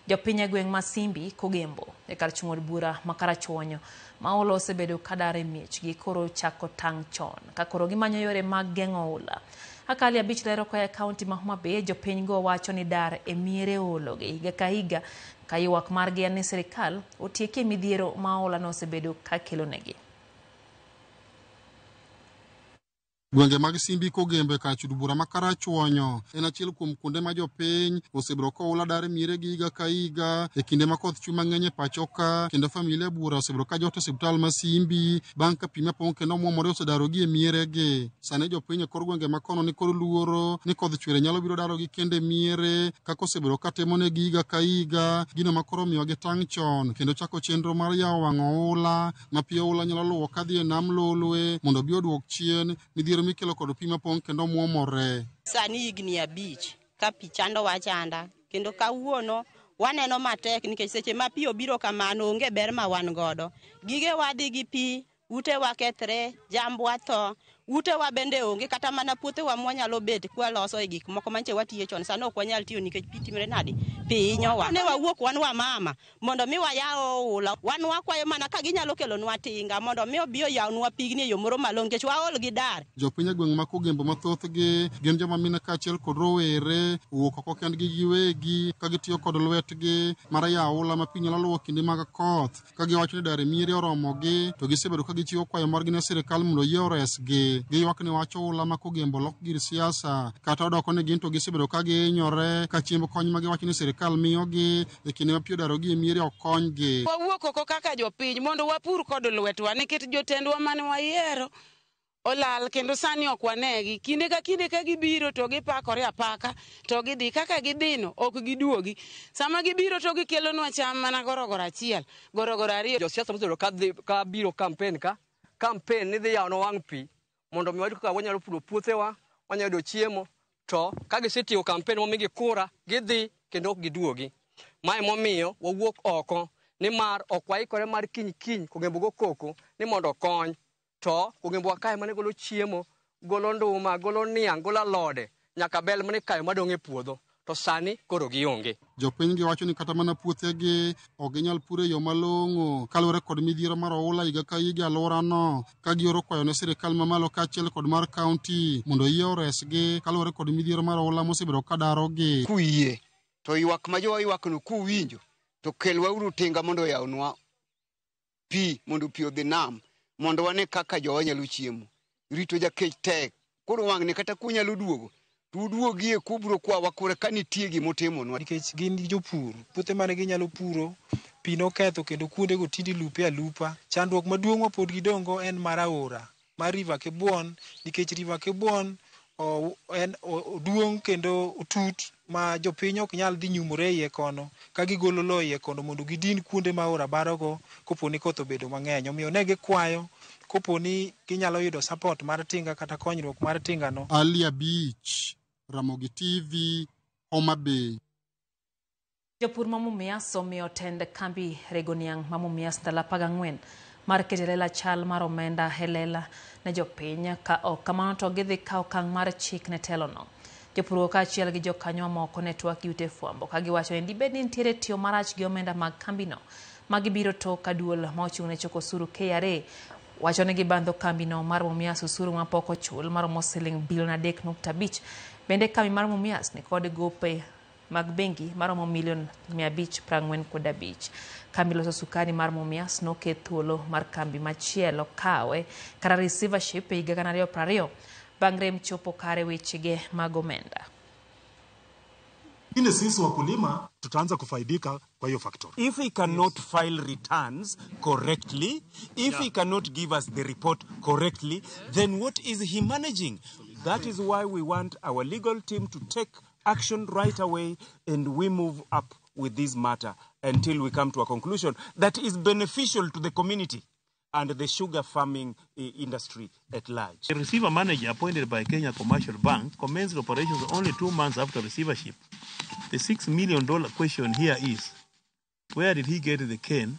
Jopiny gweng' ma Simbi Kogembo e kar chung'od bura ma Karachuonyo ma olo osebedo kadare miech gi koro chako tang' chon ka koro gimanyo yore mag geng'o ula. Akali abich lero koya kaunti ma Homa Bay, jopiny go wacho ni dar e miere olo gi higa ka higa ka ywak margi en ni sirikal otieke midhiero ma ola no osebedo ka kelo negi. Gwenge mag Simbi Kogembe ka chud bura ma Karachuonyo en achiel kuom kuonde ma jopiny osebiro ko ula dare miere gi higa ka higa e kinde ma koth chwe mang'eny e pachoka kendo familia bura osebiro ka jot osiptal ma Simbi bang' ka pi mapong' kendo muomore osedaro gi e miere gi. Sani jopiny e kor gwenge ma kono ni kor luoro ni kodh chwere nyalo biro daro gi kende miere kaka osebiro ka timo ne gi higa ka higa, gino ma koro miyo gi tang' chon kendo chako chenro mar yawo wang'o ula ma pi ula nyalo luwo kadhi e nam Lolwe mondo bi oduok chien midhiero mikelo kod pi mapong' kendo muomore. Sani higni 5 ka pi chando wachanda kendo kawuono waneno matek nikech seche ma pi obiro kamano onge ber ma wan godo. Gige wadhi gi pi, ute wa kethre, jambwa tho, ute wa bende onge kata mana puothe wa mwanyalo bet kwa loso e gik moko manche watiye chon sano ok wanyal tiyo nikech pi timre nadi pi hinyowa. Ne wawuok wan wa mama mondo mi wayawo ula wan wakwayo mana ka ginyalo kelo nwa tinga mondo mi obiyo yawnwa pigni e yo moro malo nikech waol gi dar. Jopiny gweng' ma Kogembo mathoth gi gin joma mine kaachiel kod rowere wuok oko kendgi giwegi ka gitiyo kod lwetgi mar yawo ula ma pi nyalo luwo kinde mag koth ka giwacho ni dare miere oromogi to gisebedo ka gichiwo kwayo margi ne sirikal mondo yie oresgi. Giywak ni wacho ula ma Kogembo lok gir siasa kata odoko ni gin to gisebedo ka gihinyore ka chiemb kony ma giwacho ni sirikal miyogi e kinde ma pi odaro gi e miere ok konygi. Wawuok oko kaka jopiny mondo wapur kod lwetwa nikech jotendwa mane wayiero olal kendo sani ok wanegi. Kinde ka gibiro to gipakore apaka to gidhi kaka gidhino ok giduogi. Sama gibiro to gikelonwa cham mana gorogoro achiel, gorogoro ariyo. Josiasa mosebiro ka biro kampen ni dhi yawno wang' pi mondo mi wayud kaka wanyalo puro puothewa, wanyalo yudo chiemo, to ka gisetiyo kampen momigi kura gidhi kendo ok giduogi. Mae momiyo wawuok oko nimar ok waikore mar kiny Kogembo go koko ni mondo kony. To Kogembo wa kae mane golo chiemo, golo nduma, golo niang', golo alode, nyaka bel mane kayo madong' e puodho. To sani koro gionge. Jopiny giwacho ni kata mana puothegi ok ginyal puro e yo malong'o kaluwore kod midhiero mar oula higa ka higa alworano ka gioro kwayo ne sirikal mamalo kaachiel kod mar kaunti mondo yie oresgi kaluwore kod midhiero mar oula mosebedo ka darogi. Kuyie to ywak ma jowa ywakno kuwinjo to kelwauru tinga mondo oyawnwa pi mondo pi odhi nam mondo wane kaka jowa nyalo chiemo. Rito jakech tek koro wang' ne kata kunyalo duogo tuduogie kubro kwa wakore kanitie gimotimonwa nikech gin jopur puothe mane ginyalo puro pi noketho kendo kuonde go tindi lupe alupa. Chandruok maduong' ma pod gidongo en mar aora mar River Kibwon, nikech River Kibwon en oduong' kendo otut ma jopiny ok nyal dhi nyumore iye kono ka gigolo lo iye kono mondo gidin kuonde ma aora barogo koponi koth obedo mang'eny. Omiyo ne gikwayo koponi ginyalo yudo support mar tinga kata konyruok mar tingano. Alia Beach, Ramogi TV, Homa Bay. Jopur ma Mumias omiyo tend kambi Regoniang ma Mumias ndalo 14 mar keto lela chal mar omenda helela ne jopiny ka ok kamano to gidhi kawo okang' mar chik ne telono. Jopur kaachiel gi jokanyo moko ne twak ute fwambo ka giwacho ni dibed ni nitiere tiyo marach gi omenda mag kambino ma gibiro tok ka duol ma ochung' ne choko osuru KRA wacho ni gibandho kambino mar Mumias osuru ma pok ochul maromo siling bilion 3.5. Bende kambi mar Mumias ni kod gope mag bengi maromo milion 545. Kambi loso sukari mar Mumias noket thuolo mar kambi machielo kawe kata receivership e higa 2020 bang' rem chopo kare wechege mag omenda. Sisi wakulima tutaanza kufaidika kwa hiyo factory. If he cannot file returns correctly, if he cannot give us the report correctly, then what is he managing? That is why we want our legal team to take action right away and we move up with this matter until we come to a conclusion that is beneficial to the community and the sugar farming industry at large. The receiver manager appointed by Kenya Commercial Bank commenced operations only 2 months after receivership. The $6 million question here is, where did he get the cane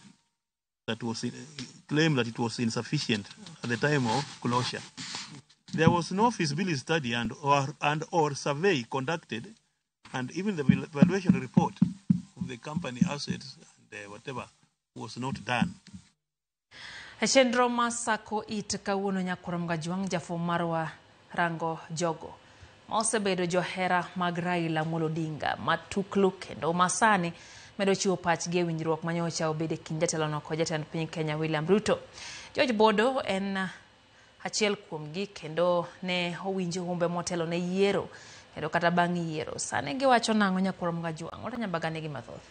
that was claimed that it was insufficient at the time of closure? There was no feasibility study and or survey conducted, and even the valuation report of the company assets and whatever was not done. Chenro masako it kawuono Nyakuram Gajwang' jafo marwa rango jogo mosebedo johera mag Raila Amolo Odinga matuklu kendo masani medo chiwo pachgi e winjruok manyocha obede kind jatelono kod jatend piny Kenya William Ruto. George Bodo en achiel kuomgi kendo ne owinjo humbe motelo ne yiero kendo kata bang' yiero sani giwacho nang'o Nyakuram Gajwang' otanyabagane gi mathoth.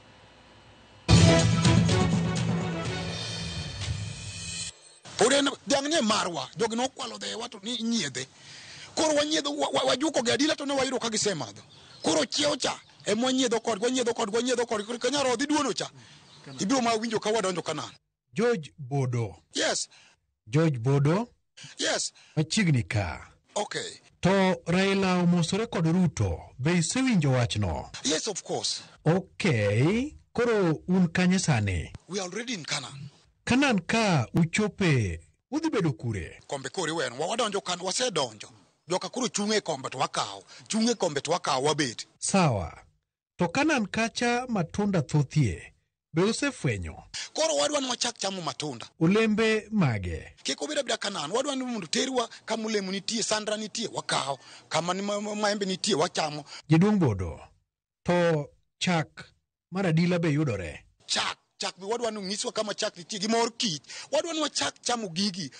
Pore jang'ne marwa jogi nokwalo dhe watu ni nyiedhe koro wanyiedho wajuko gi adila to ne wayudo ka gisemadho koro chiewo cha emo nyiedho kod kanya rodhi duono cha ibiro ma winjo ka wadonjo Kanan. George Bodo. Yes. George Bodo. Yes. Machiegni ka. Okay. To Raila omosore kod Ruto be isewinjo wachno? Yes, of course. Okay. Koro un kanye sani? We are already in Kanan. Kanan ka uchope udhi bedo kure? Kombe kore wen wadonjo kan wasedonjo. Joka kuro chunge kombe to wakaw. Chunge kombe to wakaw wabet. Sawa. To Kanan kacha matunda thothie be usefwenyo? Koro wadwa ni wachak chamo matunda. Olembe mage? Kiko bida Kanan wadwa ni mundu terwa kama olemo nitie, sandra nitie wakaw, kama ni maembe nitie wachamo. Jaduong' Bodo. To chak maradila be yudore? Chak bi wadwa ni ngiswa kama chak nitie gi mor kich. Wadwa ni wachak chamo gigi.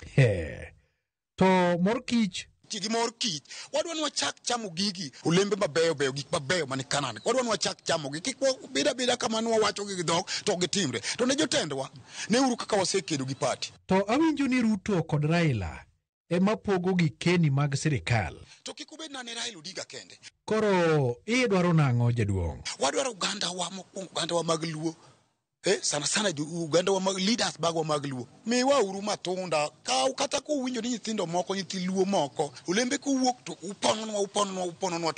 To mor kich? Gi mor kich. Wadwa ni wachak chamo gigi. Olembe mabeyo gik mabeyo mani Kanan. Wadwa ni wachak chamo gi. Kik bida kama ni wawacho gi dhok to gitimre. To ne jotendwa ne uru kaka wasekedo gi party. To awinjo ni Ruto kod Raila ema pogo gi keni mag sirikal. To kik ubed na ne Raila Odinga kende. Koro idwaro nang'o jaduong'? Wadwaro Uganda wa mag Luo. Sana Uganda wa mag leaders bagwa mag Luo. Miwa uru matunda ka kata ko winjo ni nyithindo moko nyithi Luo moko olembe ko wuok to upononwa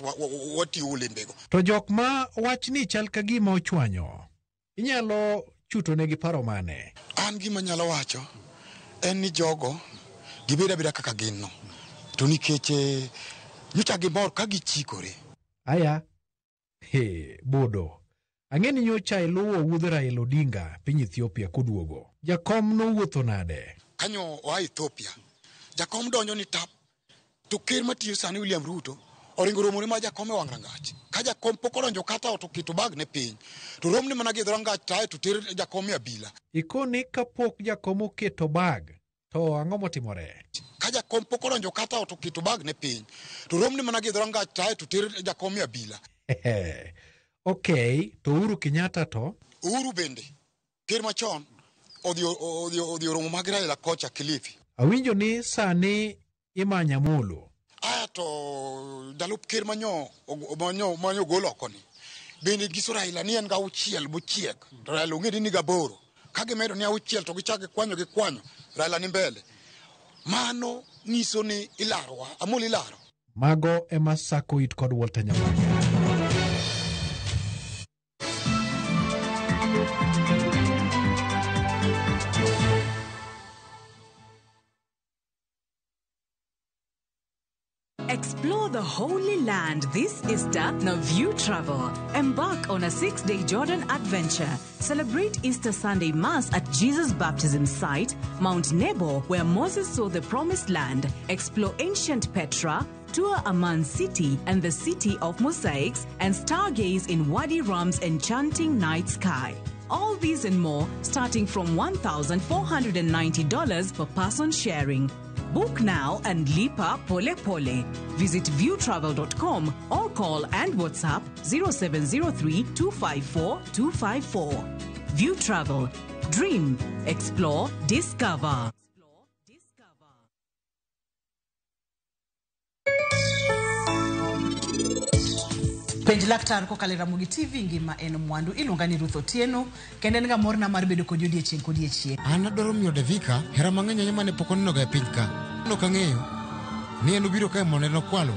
wati olembego. To jok ma wachni chal ka gima ochwanyo inyalo chuto negi paro mane? An gima nyalo wacho en ni jogo gibeda kaka ginno to nikeche nyocha gimor ka gichikore. Aya Bodo ang'eni nyocha iluwo wuodh Raila Odinga piny Ethiopia koduogo. Jakom nowuotho nade? Kanyo oa Ethiopia. Jakom donjo ni tap. To ker matiyo sani William Ruto oringo romore ma jakom e wang' rangach. Ka jakom pok odonjo kata oketo bag ne piny. To romne mana gi rangach tae to ter jakom e abila. Ikoni kapok jakom oketo bag To ang'o motimore? Kaja kompo koronjo kata otoketo bag ne piny. To romni mana gi dhoranga tae to ter jakom ya bila. Okay, to Uhuru Kenyatta to? Uhuru bende. Ker machon odhi romo mag Raila kocha Kilifi. Awinjo ni sani imanya molo. Aya to jalup ker manyo golo koni. Bende giso Raila ni en ga uchiel buchiek. To Raila ong'e ni ga boro. Kage medo ni uchiel to gichake kwanyo gi kwanyo. Raila ni mbele. Mano niso ni ilarwa, amul ilaro. Mago ema Sako It kod Walter Nyamanga. Explore the Holy Land this Easter na View Travel. Embark on a 6-day Jordan adventure. Celebrate Easter Sunday Mass at Jesus Baptism Site, Mount Nebo, where Moses saw the Promised Land. Explore ancient Petra, tour Amman City and the City of Mosaics, and stargaze in Wadi Rum's enchanting night sky. All these and more starting from $1,490 per person sharing. Book now and lipa pole pole. Visit viewtravel.com or call and WhatsApp 0703 254 254. View Travel. Dream, explore, discover. Penj laktar ko kalera mugi TV ngima en mwandu iluonga ni Ruth Otieno kende nga morna mar bedo kod odiechieng kod odiechieng. An adwaro miyo Devika hera mang'eny ahinya mane pok oneno ga e piny ka. Nok ang'eyo ni en obiro kae mondo no kwalo.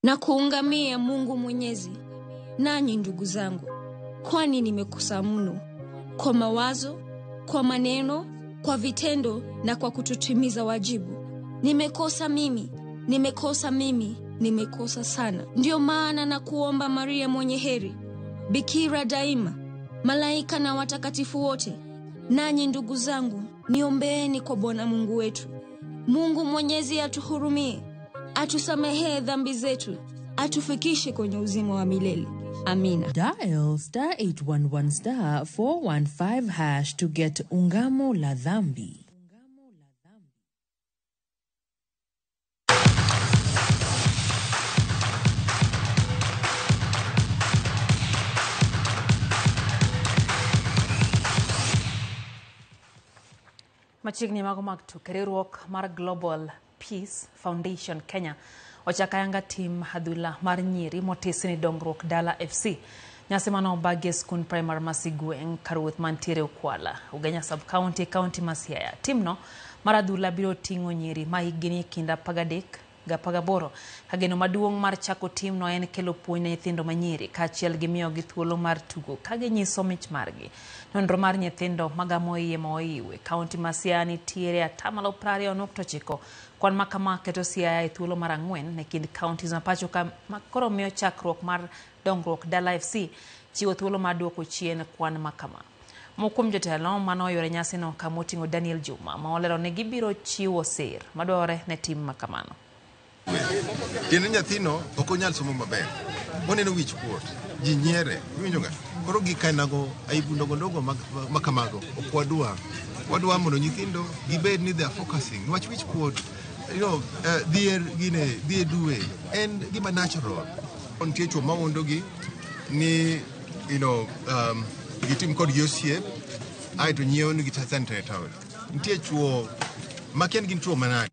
Na kuungamia Mungu Mwenyezi, nanyi ndugu zangu, kwani nimekosa mno kwa mawazo, kwa maneno, kwa vitendo na kwa kutotimiza wajibu. Nimekosa sana. Ndio maana na kuomba Maria mwenye heri, Bikira daima, malaika na watakatifu wote, nanyi ndugu zangu, niombeeni kwa Bwana Mungu wetu. Mungu Mwenyezi atuhurumie, atusamehe dhambi zetu, atufikishe kwenye uzima wa milele. Amina. Dial *811*415# to get ungamo la dhambi. Machiegni mago mag tuke riwruok mar Global Peace Foundation Kenya ochakayanga tim adhula mar nyiri motisni dongruok Dala FC. Nyasi mano bagie skund primary Masigweng Karuoth mantiere Ukwala, Ugenya Sub-County, County Masiaya. Timno mar adhula biro ting'o nyiri ma higni kinda 13 ga 18. Kageno maduong' mar chako timno en kelo puonj ne nyithindo manyiri kaachiel gi miyogi thuolo mar tugo kage nyiso mich margi. Nonro mar nyithindo magamo iye ma oiwe County Masiaya nitiere 20.9. Kwan makama keto Siaya e thuolo mar 4 ne kind counties ma pacho ka makoro miyo chakruok mar dongruok Dala FC chiwo thuolo mar duoko chien kwan makama. Mokuom jotelo mano yore nyasi no kamoting'o Daniel Juma ma olero ne gibiro chiwo sir madware ne tim makamano. Tiene nyathino ok onyal somo maber. Oneno wich kuot, ji nyiere, iwinjo ga. Koro gikainago aibu ndogo makamago ok wadwa mondo nyithindo gibed ni they are focusing. Niwach wich kuot, you know, dhier duwe en gima natural. Ontie chuo maondogi ni, you know, gitim kod yosiep ai to nyiewo ni sanitary towel. Nitie chuo maken gin chuo manade.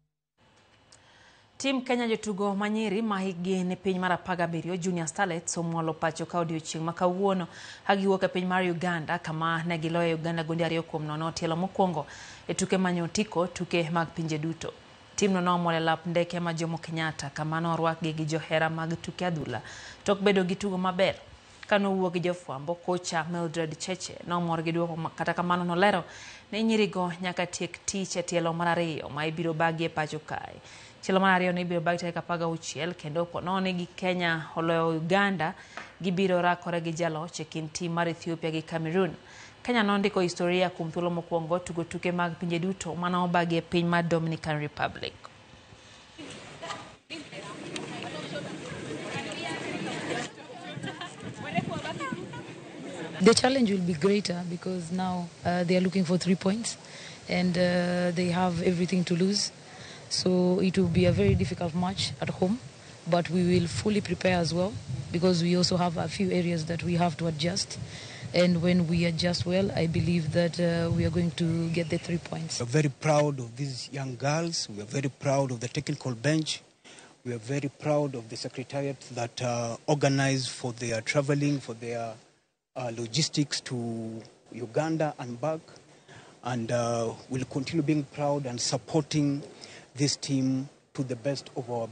Tim Kenya jotugo manyiri ma higi ne piny mar 17 Junior Starlets omwalo pacho ka odiochieng' ma kawuono hagiwuok e piny mar Uganda kama ne giloyo Uganda gonde 2-0 tielo mokwongo e tuke manyotiko tuke mag pinje duto. Timno nomwalo lap ndeke ma Jomo Kenyatta kama norwakgi gi johera mag tuke adhula tok bedo gi tugo maber. Kanowuok gi jofwambo, kocha Mildred Cheche nomor gi duoko kata kamano nolero ne nyirigo nyaka tiek tich e tielo mar 2 ma ibiro bagie pacho kae. Tielo mar 2 ne ibiro bagi tarik 16 kendo ponone gi Kenya oloyo Uganda gibiro rakore gi jaloch e kind tim mar Ethiopia gi Cameroon. Kenya nondiko historia kuom thuolo mokwongo tugo tuke mag pinje duto mana obagie piny mar Dominican Republic. The challenge will be greater because now they are looking for 3 points and they have everything to lose. So it will be a very difficult match at home, but we will fully prepare as well because we also have a few areas that we have to adjust. And when we adjust well, I believe that we are going to get the 3 points. We are very proud of these young girls. We are very proud of the technical bench. We are very proud of the secretariat that organized for their traveling, for their logistics to Uganda and back. And we'll continue being proud and supporting this team to the best of our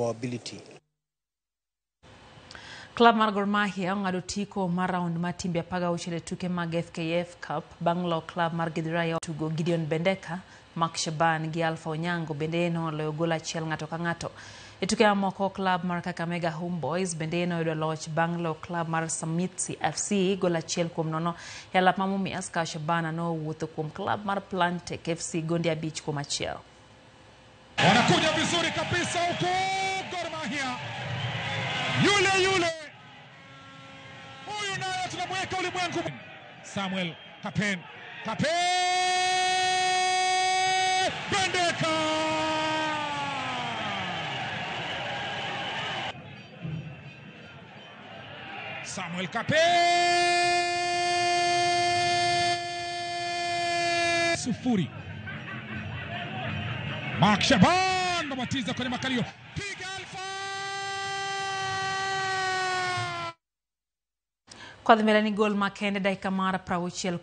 ability. Club mar Gor Mahia ong'ado tiko mar round mar timbe 16 tuke mag FKF Cup bang' lo club mar Githurai tugo Gideon Bendeka, Mark Shaban gi Alpha Onyango bende noloyo gol achiel ng'ato ka ng'ato. E tuke mamoko club mar Kakamega Homeboys bende noyudo loch bang' lo club mar Samitsi FC gol achiel kuom nono. E alap ma Mumias ka Shabana nowuotho kuom club mar Plantec FC gondi 5 kuom achiel. Wanakuja vizuri kabisa huko Gor Mahia. Yule huyu naye tunamweka ulimwengu. Samuel Kapen Bendeka. Samuel Kapen 0. Mark Shaban babatiza kwenye makalio. Piga Alpha. Kwa dhimela ni gol makende dakika mara 60